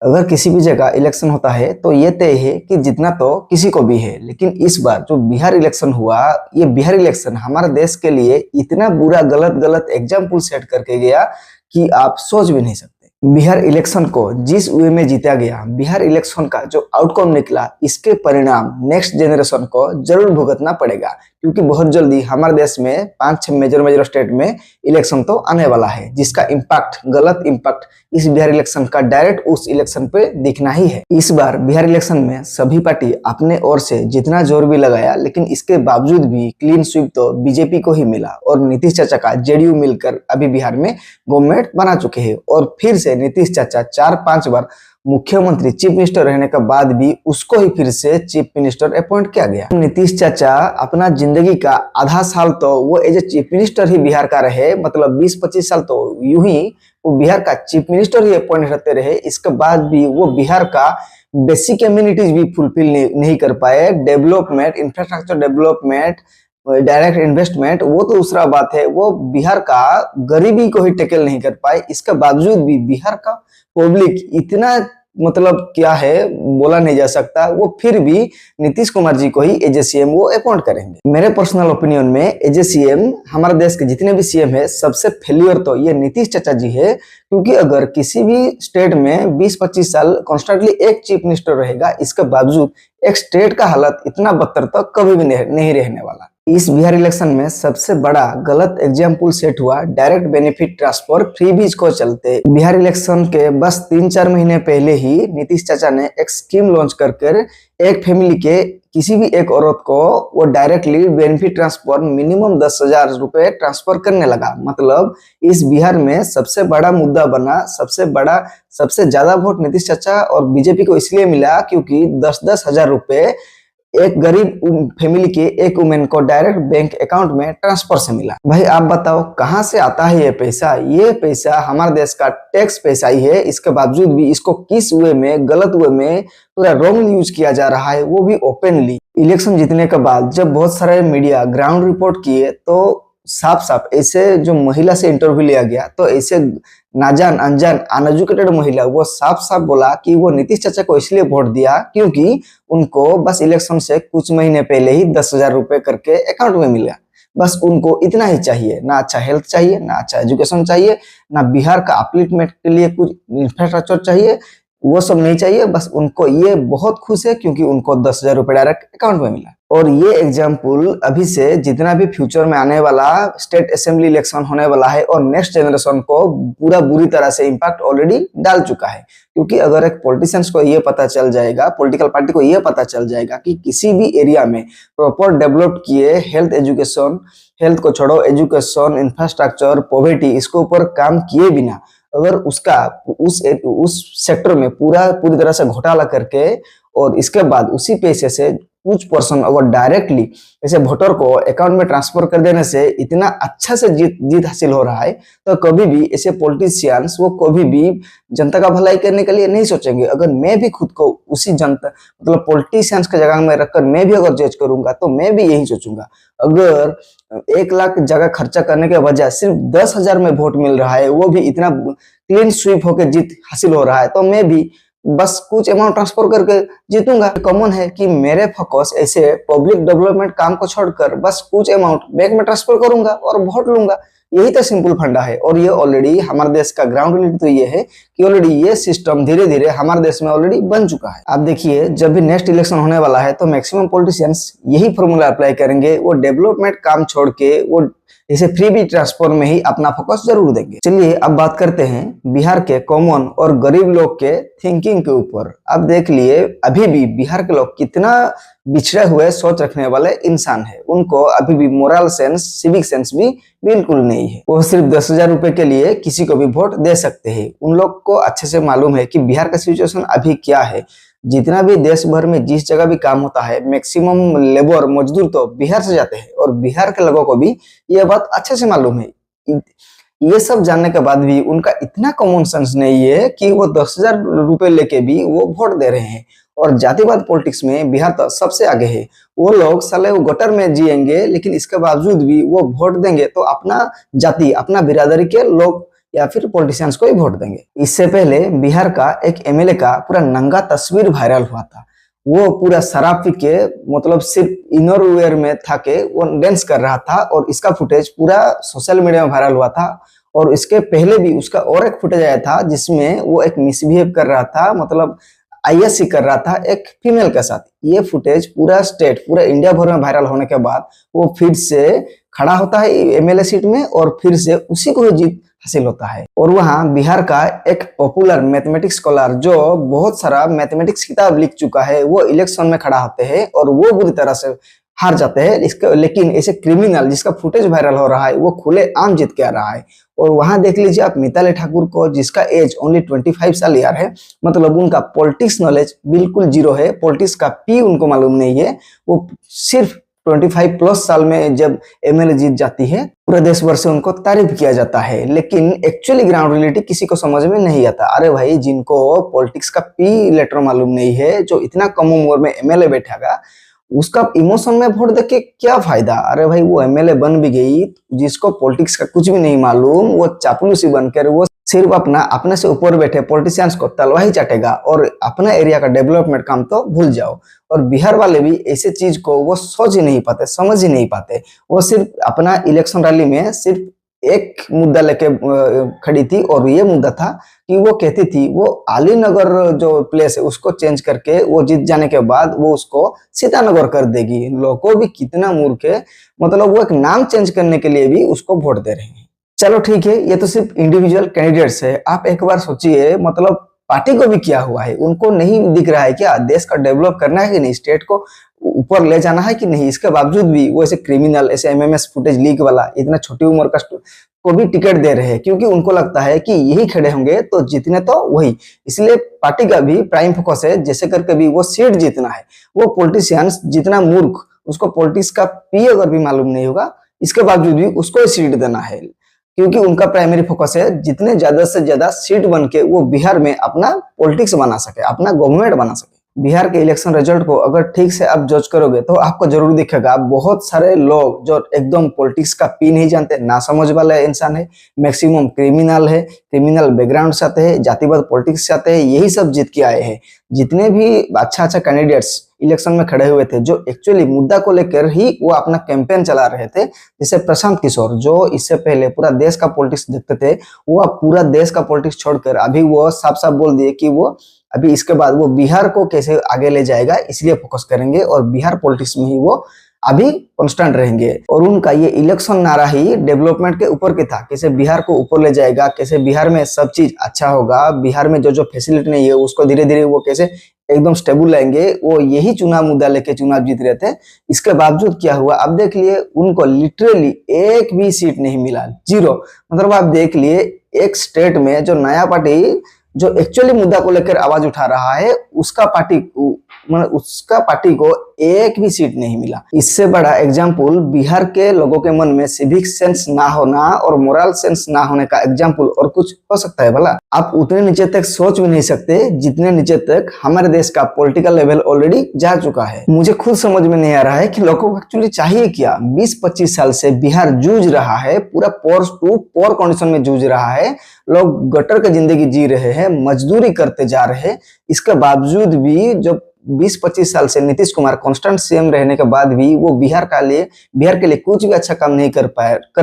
अगर किसी भी जगह इलेक्शन होता है तो ये तय है कि जितना तो किसी को भी है, लेकिन इस बार जो बिहार इलेक्शन हुआ, ये बिहार इलेक्शन हमारे देश के लिए इतना बुरा गलत गलत एग्जाम्पल सेट करके गया कि आप सोच भी नहीं सकते। बिहार इलेक्शन को जिस वे में जीता गया, बिहार इलेक्शन का जो आउटकम निकला, इसके परिणाम नेक्स्ट जनरेशन को जरूर भुगतना पड़ेगा, क्योंकि बहुत जल्दी हमारे देश में 5-6 मेजर स्टेट में इलेक्शन तो आने वाला है, जिसका इम्पैक्ट, गलत इम्पैक्ट इस बिहार इलेक्शन का डायरेक्ट उस इलेक्शन पे दिखना ही है। इस बार बिहार इलेक्शन में सभी पार्टी अपने ओर से जितना जोर भी लगाया, लेकिन इसके बावजूद भी क्लीन स्वीप तो बीजेपी को ही मिला और नीतीश चाचा का जेडीयू मिलकर अभी बिहार में गवर्नमेंट बना चुके हैं। और फिर से नीतीश चाचा 4-5 बार मुख्यमंत्री चीफ मिनिस्टर रहने के बाद भी उसको ही फिर से चीफ मिनिस्टर अपॉइंट किया गया। नीतीश चाचा अपना जिंदगी का आधा साल तो वो एज ए चीफ मिनिस्टर ही बिहार का रहे, मतलब 20-25 साल तो यूं ही वो बिहार का चीफ मिनिस्टर ही अपॉइंट रहते रहे। इसके बाद भी वो बिहार का बेसिक कम्युनिटीज भी फुलफिल नहीं कर पाए। Development, infrastructure development, direct investment, वो तो दूसरा बात है, वो बिहार का गरीबी को ही टैकल नहीं कर पाए। इसके बावजूद भी बिहार का पब्लिक इतना, मतलब क्या है, बोला नहीं जा सकता, वो फिर भी नीतीश कुमार जी को ही एज ए सीएम वो अपॉइंट करेंगे। मेरे पर्सनल ओपिनियन में एज ए सीएम हमारे देश के जितने भी सीएम है, सबसे फेलियर तो ये नीतीश चाचा जी है, क्योंकि अगर किसी भी स्टेट में 20-25 साल कॉन्स्टेंटली एक चीफ मिनिस्टर रहेगा, इसके बावजूद एक स्टेट का हालत इतना बदतर तो कभी भी नहीं रहने वाला। इस बिहार इलेक्शन में सबसे बड़ा गलत एग्जाम्पल सेट हुआ डायरेक्ट बेनिफिट ट्रांसफर फ्रीबीज को चलते। बिहार इलेक्शन के बस 3-4 महीने पहले ही नीतीश चाचा ने एक स्कीम लॉन्च कर एक फैमिली के किसी भी एक औरत को वो डायरेक्टली बेनिफिट ट्रांसफर मिनिमम 10,000 रुपए ट्रांसफर करने लगा। मतलब इस बिहार में सबसे बड़ा मुद्दा बना, सबसे ज्यादा वोट नीतीश चाचा और बीजेपी को इसलिए मिला क्योंकि 10-10 हजार रुपए एक गरीब फैमिली के एक वुमेन को डायरेक्ट बैंक अकाउंट में ट्रांसफर से मिला। भाई आप बताओ कहां से आता है ये पैसा? ये पैसा हमारे देश का टैक्स पैसा ही है। इसके बावजूद भी इसको किस वे में, गलत वे में पूरा रॉन्गली यूज किया जा रहा है, वो भी ओपनली। इलेक्शन जीतने के बाद जब बहुत सारे मीडिया ग्राउंड रिपोर्ट किए तो साफ साफ ऐसे जो महिला से इंटरव्यू लिया गया, तो ऐसे नाजान अनजान अनएजुकेटेड महिला वो साफ साफ बोला कि वो नीतीश चाचा को इसलिए वोट दिया क्योंकि उनको बस इलेक्शन से कुछ महीने पहले ही 10,000 रुपए करके अकाउंट में मिला। बस उनको इतना ही चाहिए, ना अच्छा हेल्थ चाहिए, ना अच्छा एजुकेशन चाहिए, ना बिहार का अपलिफ्टमेंट के लिए कुछ इंफ्रास्ट्रक्चर चाहिए, वो सब नहीं चाहिए। बस उनको ये बहुत खुश है क्योंकि उनको 10,000 रुपए डायरेक्ट अकाउंट में मिला। और ये एग्जाम्पल अभी से जितना भी फ्यूचर में आने वाला स्टेट असेंबली इलेक्शन होने वाला है और नेक्स्ट जनरेशन को पूरा बुरी तरह से इम्पैक्ट ऑलरेडी डाल चुका है। क्योंकि अगर एक पॉलिटिशियंस को ये पता चल जाएगा, पॉलिटिकल पार्टी को ये पता चल जाएगा कि किसी भी एरिया में प्रॉपर डेवलप किए हेल्थ को छोड़ो, एजुकेशन, इंफ्रास्ट्रक्चर, पॉवर्टी, इसके ऊपर काम किए बिना अगर उसका उस सेक्टर में पूरी तरह से घोटाला करके और इसके बाद उसी पैसे से कुछ पर्सन अगर डायरेक्टली ऐसे वोटर को अकाउंट में ट्रांसफर कर देने से इतना अच्छा से जीत हासिल हो रहा है, तो कभी भी ऐसे पॉलिटिशियंस वो कभी भी जनता का भलाई करने के लिए नहीं सोचेंगे। अगर मैं भी खुद को उसी जनता, मतलब पॉलिटिशियंस के जगह में रखकर मैं भी अगर जज करूंगा तो मैं भी यही सोचूंगा। अगर 1 लाख जगह खर्चा करने के बजाय सिर्फ 10,000 में वोट मिल रहा है, वो भी इतना क्लीन स्वीप होकर जीत हासिल हो रहा है, तो मैं भी बस कुछ अमाउंट ट्रांसफर करके जीतूंगा। कॉमन है कि मेरे फोकस ऐसे पब्लिक डेवलपमेंट काम को छोड़कर बस कुछ अमाउंट बैंक में ट्रांसफर करूंगा और वोट लूंगा। यही तो सिंपल फंडा है। और ये ऑलरेडी हमारे देश का ग्राउंड रियलिटी तो ये है कि ऑलरेडी ये सिस्टम धीरे धीरे हमारे देश में ऑलरेडी बन चुका है। आप देखिए जब भी नेक्स्ट इलेक्शन होने वाला है तो मैक्सिमम पॉलिटिशियंस यही फॉर्मूला अप्लाई करेंगे। वो डेवलपमेंट काम छोड़ के वो इसे फ्री बी ट्रांसफर में ही अपना फोकस जरूर देंगे। चलिए अब बात करते हैं बिहार के कॉमन और गरीब लोग के थिंकिंग के ऊपर। अब देख लिए अभी भी बिहार के लोग कितना बिछड़े हुए सोच रखने वाले इंसान है। उनको अभी भी मोरल सेंस, सिविक सेंस भी बिल्कुल नहीं है। वो सिर्फ 10,000 रुपए के लिए किसी को भी वोट दे सकते हैं। उन लोग को अच्छे से मालूम है कि बिहार का सिचुएशन अभी क्या है। जितना भी देश भर में जिस जगह भी काम होता है, मैक्सिमम लेबर मजदूर तो बिहार से जाते हैं और बिहार के लोगों को भी ये बात अच्छे से मालूम है। ये सब जानने के बाद भी उनका इतना कॉमन सेंस नहीं है कि वो 10,000 रुपए लेके भी वो वोट दे रहे हैं। और जातिवाद पॉलिटिक्स में बिहार तो सबसे आगे है। वो लोग साले वो गटर में जिएंगे, लेकिन इसके बावजूद भी वो वोट देंगे तो अपना जाति, अपना बिरादरी के लोग या फिर पॉलिटिशियंस को ही वोट देंगे। इससे पहले बिहार का एक एमएलए का पूरा नंगा तस्वीर वायरल हुआ था। वो पूरा शराब पी के मतलब सिर्फ इनर वेयर में था के वो डांस कर रहा था और इसका फुटेज पूरा सोशल मीडिया में वायरल हुआ था। और इसके पहले भी उसका और एक फुटेज आया था जिसमें वो एक मिसबिहेव कर रहा था, मतलब आईएससी कर रहा था एक फीमेल के साथ। ये फुटेज पूरा स्टेट, पूरा इंडिया भर में वायरल होने के बाद वो फिर से खड़ा होता है एमएलए सीट में और फिर से उसी को ही जीत हासिल होता है। और वहाँ बिहार का एक पॉपुलर मैथमेटिक्स स्कॉलर जो बहुत सारा मैथमेटिक्स किताब लिख चुका है, वो इलेक्शन में खड़ा होते हैं और वो बुरी तरह से हार जाते हैं। इसके लेकिन ऐसे क्रिमिनल जिसका फुटेज वायरल हो रहा है वो खुले आम जीत के आ रहा है। और वहां देख लीजिए आप मिताली ठाकुर को, जिसका एज ओनली 25 साल यार है, मतलब उनका पॉलिटिक्स नॉलेज बिल्कुल जीरो है, पॉलिटिक्स का पी उनको मालूम नहीं है। वो सिर्फ 25 प्लस साल में जब एमएलए जीत जाती है, पूरे देश भर से उनको तारीफ किया जाता है, लेकिन एक्चुअली ग्राउंड रियलिटी किसी को समझ में नहीं आता। अरे भाई, जिनको पॉलिटिक्स का पी लेटर मालूम नहीं है, जो इतना कम उम्र में एमएलए बैठेगा, उसका इमोशन में वोट देके क्या फायदा। अरे भाई, वो एमएलए बन भी गई, जिसको पॉलिटिक्स का कुछ भी नहीं मालूम, वो चापलूसी बनकर वो सिर्फ अपने से ऊपर बैठे पॉलिटिशियंस को तलवा ही चाटेगा और अपना एरिया का डेवलपमेंट काम तो भूल जाओ। और बिहार वाले भी ऐसे चीज को वो सोच ही नहीं पाते, समझ ही नहीं पाते। वो सिर्फ अपना इलेक्शन रैली में सिर्फ एक मुद्दा लेके खड़ी थी और ये मुद्दा था कि वो कहती थी वो अलीनगर जो प्लेस है उसको चेंज करके वो जीत जाने के बाद वो उसको सीतानगर कर देगी। लोगों भी कितना मूर्ख है, मतलब वो एक नाम चेंज करने के लिए भी उसको वोट दे रहे हैं। चलो ठीक है, ये तो सिर्फ इंडिविजुअल कैंडिडेट्स है। आप एक बार सोचिए, मतलब पार्टी को भी क्या हुआ है, उनको नहीं दिख रहा है क्या देश का डेवलप करना है कि नहीं, स्टेट को ऊपर ले जाना है कि नहीं। इसके बावजूद भी वो ऐसे क्रिमिनल, ऐसे एमएमएस फुटेज लीक वाला इतना छोटी उम्र का को भी टिकट दे रहे हैं, क्योंकि उनको लगता है कि यही खड़े होंगे तो जीतने तो वही। इसलिए पार्टी का भी प्राइम फोकस है जैसे करके भी वो सीट जीतना है। वो पॉलिटिशियंस जितना मूर्ख, उसको पॉलिटिक्स का पी अगर भी मालूम नहीं होगा, इसके बावजूद भी उसको सीट देना है, क्योंकि उनका प्राइमरी फोकस है जितने ज्यादा से ज्यादा सीट बन के वो बिहार में अपना पॉलिटिक्स बना सके, अपना गवर्नमेंट बना सके। बिहार के इलेक्शन रिजल्ट को अगर ठीक से आप जज करोगे तो आपको जरूर दिखेगा बहुत सारे लोग जो एकदम पॉलिटिक्स का पी नहीं जानते, ना समझ वाले इंसान है, मैक्सिमम क्रिमिनल है, क्रिमिनल बैकग्राउंड से आते हैं, जातिवाद पॉलिटिक्स से आते हैं, यही सब जीत के आए हैं। जितने भी अच्छा कैंडिडेट्स इलेक्शन में खड़े हुए थे जो एक्चुअली मुद्दा को लेकर ही वो अपना कैंपेन चला रहे थे, जैसे प्रशांत किशोर जो इससे पहले पूरा देश का पॉलिटिक्स देखते थे, वो अब पूरा देश का पॉलिटिक्स छोड़कर अभी वो साफ साफ बोल दिए कि वो अभी इसके बाद वो बिहार को कैसे आगे ले जाएगा इसलिए फोकस करेंगे और बिहार पॉलिटिक्स में ही वो अभी कांस्टेंट रहेंगे। और उनका ये इलेक्शन नारा ही डेवलपमेंट के ऊपर की था, कैसे बिहार को ऊपर ले जाएगा, कैसे बिहार में सब चीज अच्छा होगा, बिहार में जो जो फैसिलिटी नहीं है उसको धीरे धीरे वो कैसे एकदम स्टेबल लाएंगे। वो यही चुनाव मुद्दा लेके चुनाव जीत रहे थे। इसके बावजूद क्या हुआ, अब देख लिए उनको लिटरली एक भी सीट नहीं मिला, जीरो। मतलब आप देख लिए एक स्टेट में जो नया पार्टी जो एक्चुअली मुद्दा को लेकर आवाज उठा रहा है उसका पार्टी को एक भी सीट नहीं मिला। इससे बड़ा एग्जाम्पल बिहार के लोगों के मन में सिविक सेंस ना होना और मोरल सेंस ना होने का एग्जाम्पल और कुछ हो सकता है भला। आप उतने नीचे तक सोच भी नहीं सकते जितने नीचे तक हमारे देश का पॉलिटिकल लेवल ऑलरेडी जा चुका है। मुझे खुद समझ में नहीं आ रहा है कि लोगों को एक्चुअली चाहिए क्या। 20-25 साल से बिहार जूझ रहा है, पूरा पोर टू पोर कंडीशन में जूझ रहा है। लोग गटर की जिंदगी जी रहे हैं, मजदूरी करते जा रहे हैं। इसके बावजूद भी जब 20-25 साल से नीतीश कुमार कांस्टेंट सीएम रहने के बाद भी वो बिहार के लिए कुछ भी अच्छा काम नहीं कर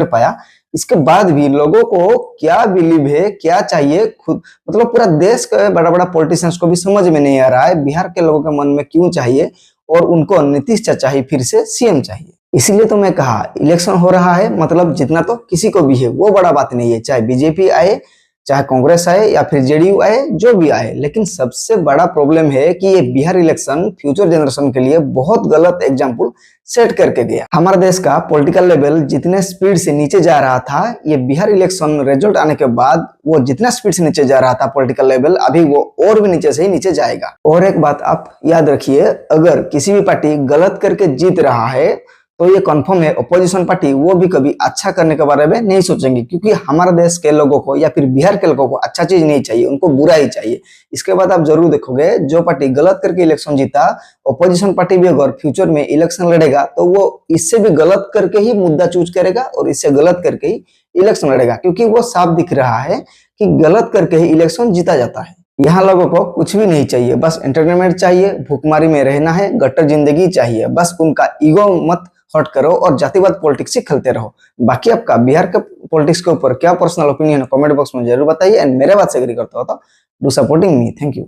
पाया। इसके बाद भी लोगों को क्या बिलीव है, क्या चाहिए, खुद मतलब पूरा देश के बड़ा बड़ा पॉलिटिशियंस को भी समझ में नहीं आ रहा है बिहार के लोगों के मन में क्यों चाहिए और उनको नीतीश चाचा ही फिर से सीएम चाहिए। इसीलिए तो मैं कहा इलेक्शन हो रहा है मतलब जितना तो किसी को भी है, वो बड़ा बात नहीं है, चाहे बीजेपी आए, चाहे कांग्रेस आए या फिर जेडीयू आए, जो भी आए। लेकिन सबसे बड़ा प्रॉब्लम है कि ये बिहार इलेक्शन फ्यूचर जनरेशन के लिए बहुत गलत एग्जाम्पल सेट करके गया। हमारा देश का पॉलिटिकल लेवल जितने स्पीड से नीचे जा रहा था, ये बिहार इलेक्शन रिजल्ट आने के बाद वो जितना स्पीड से नीचे जा रहा था पॉलिटिकल लेवल, अभी वो और भी नीचे से ही नीचे जाएगा। और एक बात आप याद रखिए, अगर किसी भी पार्टी गलत करके जीत रहा है तो ये कंफर्म है अपोजिशन पार्टी वो भी कभी अच्छा करने के बारे में नहीं सोचेंगे, क्योंकि हमारे देश के लोगों को या फिर बिहार के लोगों को अच्छा चीज नहीं चाहिए, उनको बुरा ही चाहिए। इसके बाद आप जरूर देखोगे जो पार्टी गलत करके इलेक्शन जीता, अपोजिशन पार्टी भी अगर फ्यूचर में इलेक्शन लड़ेगा तो वो इससे भी गलत करके ही मुद्दा चूज करेगा और इससे गलत करके ही इलेक्शन लड़ेगा, क्योंकि वो साफ दिख रहा है कि गलत करके ही इलेक्शन जीता जाता है। यहाँ लोगों को कुछ भी नहीं चाहिए, बस एंटरटेनमेंट चाहिए, भूखमारी में रहना है, गट्टर जिंदगी चाहिए, बस उनका ईगो मत हर्ट करो और जातिवाद पॉलिटिक्स ही खेलते रहो। बाकी आपका बिहार के पॉलिटिक्स के ऊपर क्या पर्सनल ओपिनियन है कमेंट बॉक्स में जरूर बताइए, एंड मेरे बात से एग्री करता हो तो do supporting me. Thank you.